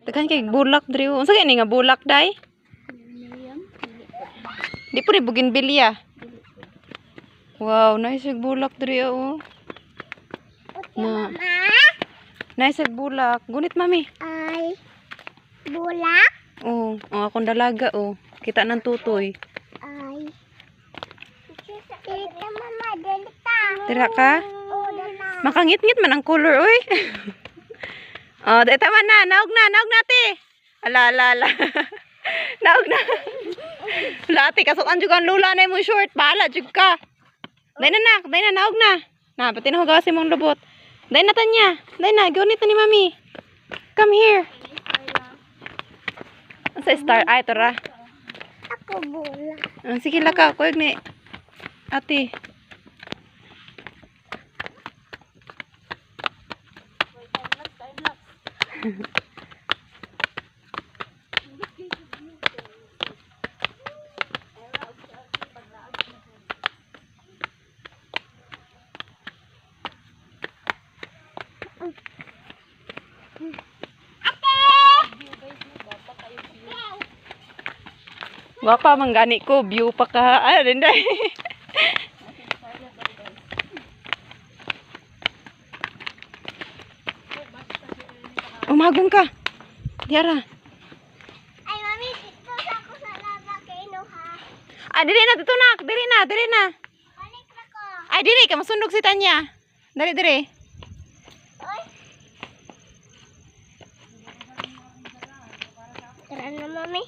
Daghan kay bulak diri. Unsa kay ni nga bulak day? Di po ni bougainvillea. Wow, nice yung bulak diri oh. Na. Nice yung bulak. Gunit mami. Ay. Bulak? Oh, akong dalaga oh. Kita ng tutoy. Ay. Tita mama, delta. Tira ka? Oh, delta. Makangit-ngit man ang color oy. Oh, dito man na. Naog na ti. Ala. Naog na. Lati, kasukan juga ang lula na yung short. Bahala, jug ka. Day na, naog na. Na, pati na hugasin mong lubot. Day na tanya. Day na, gunit na ni mami. Come here. Sa star, ay, tora. Ako bulak. Sige laka, kuwag ni. Ate. Wapa manggani ko, view pa ka. Ay, rinday. Umagong ka. Diara. Ay, mami, dito sa ako sa lava kay Noha. Ah, dili na tutunak. Dili na. Balik na ko. Ay, dili ka masundog si Tanya. Dili. Oy. Tara na, mami.